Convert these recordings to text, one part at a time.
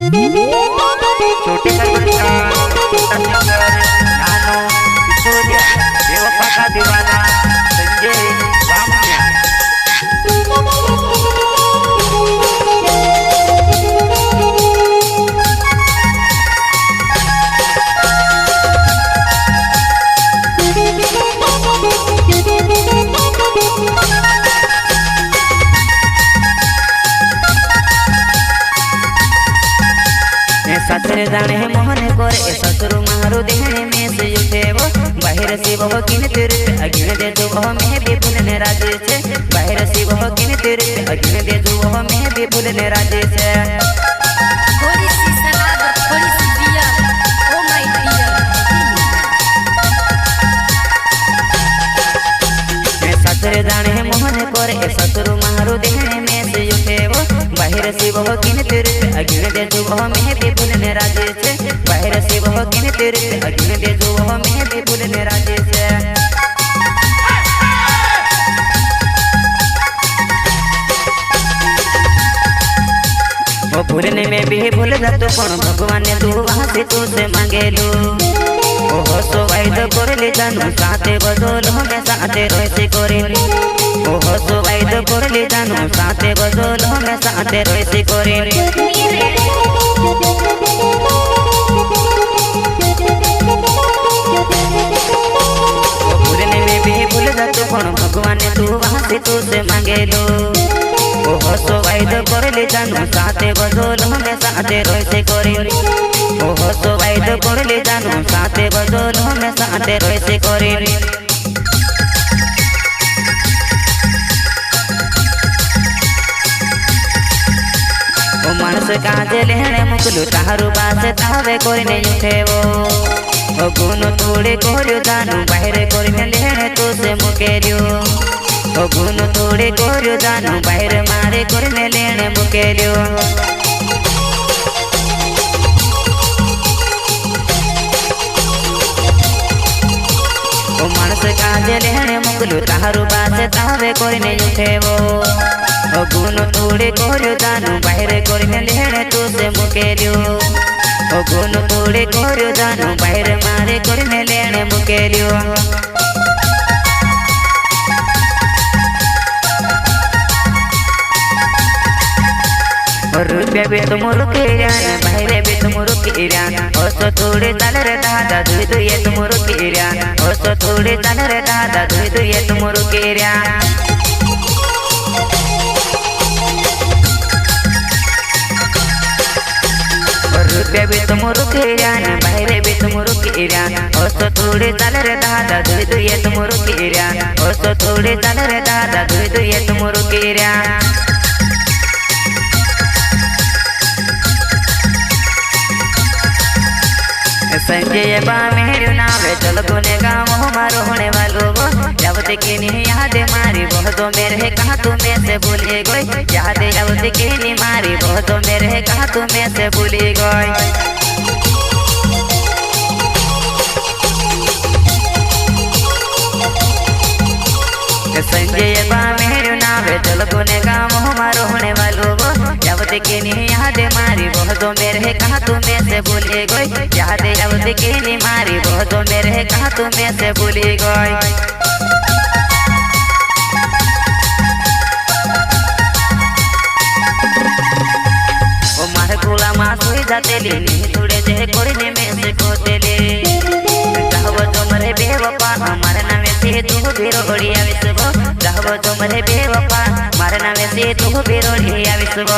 छोटे सरपंच छोटा सिंगर नानो किशोरिया बेवफा का दीवाना संजय बामनिया। ससुर जाने मोहन कोर ससुर मारो देहने में से उठे वो बाहर से वो किन तेरे अगिन दे जो वो में भी भूलने राजे से बाहर से वो किन तेरे अगिन दे जो वो में भी भूलने राजे से। थोड़ी सी सलाद थोड़ी सी बियर ओ माय डियर। ससुर जाने मोहन कोर ससुर मारो देहने में से उठे वो बाहर से वो किन तेरे अगिन दे जो वो में भी भूलने राजे से बाहर से वो किन तेरे अगिन दे जो वो में भी भूलने राजे से। वो भूलने में भी भूल जा तो कौन भगवान ने तू वहाँ से तू से मांगे लो ओहो सो वाइद कर ले जानू साथे बदल हमें साथे रोए से करेली ओहो सो वाइद कर ले जानू साथे बदल हमें साथे रोए से करेली। भूलने में भी भूल जा तो कौन भगवान ने तू वहाँ से तू से मांगे लो ओहो सो वाइद कर ले जानू साथे बदल हमें साथे रोए से करेली ओहो सो वाइद कर ले जानू साथे बदल हमें साथे रोए से करेली। ओ मानस काजे लेने मुकलू तारू बास तावे करने उठे वो ओ गुनो थोड़े कोरियो जानू बाहर करने लेने तो से मुकेरियो ओ गुनो थोड़े कोरियो जानू बाहर मारे करने लेने मुकेरियो। ओ मानस काजे लेने मुकलू तारू बास तावे करने उठे वो ओ गुनो थोड़े कोरियो जानू बाहर करने लेने तो से मुकेरियो ओ गुनो थोड़े कोरियो जानू बाहर मारे करने लेने मुकेरियो। रुपया भी तुम रुकेरिया बाहर भी तुम रुकेरिया ओ सो थोड़े चल रे दादा दुई दुई तुम रुकेरिया ओ सो थोड़े चल रे दादा दुई दुई तुम रुकेरिया। रुपया भी तुम रुकेरिया बाहर भी तुम रुकेरिया ओ सो थोड़े चल रे दादा दुई दुई तुम रुकेरिया ओ सो थोड़े चल रे दादा दुई दुई तुम रुकेरिया। संजय बा मेरे नाम चल गुने गाँव हमारो होने वालों वो जब देखी नहीं याद मारी बहुत तो मेरे कहा तुम्हें से भूली गई याद जब देखी नहीं मारी बहुत तो मेरे कहा तुम्हें से भूली गई। संजय बा मेरे नाम चल गुने गाँव हमारो होने वालों वो जब देखी नहीं याद मारी बहुत तो मेरे कहा तुम्हें से भूली गई याद जब देखी नहीं मारी बहुत तो मेरे कहा तुम्हें से भूली गई। ओ मार गोला मासुई जाते ले थोड़े जे करने में से कोतेले कहबो तुमरे बेवफा हमारे नाम से तू बिरोड़िया विश्व कहबो तुमरे बेवफा हमारे नाम से तू बिरोड़िया विश्व।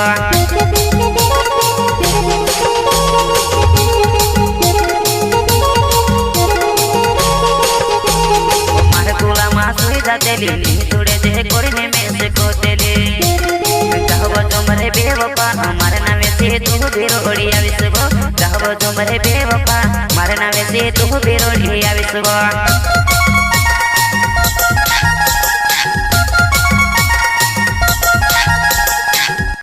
मार गोला मासुई जाते ले थोड़े जे करने में से कोतेले कहबो तुमरे बेवफा हमारे नाम से तू बिरोड़िया विश्व कहबो तुमरे बेवफा हमारे नाम से तू बिरोड़िया विश्व।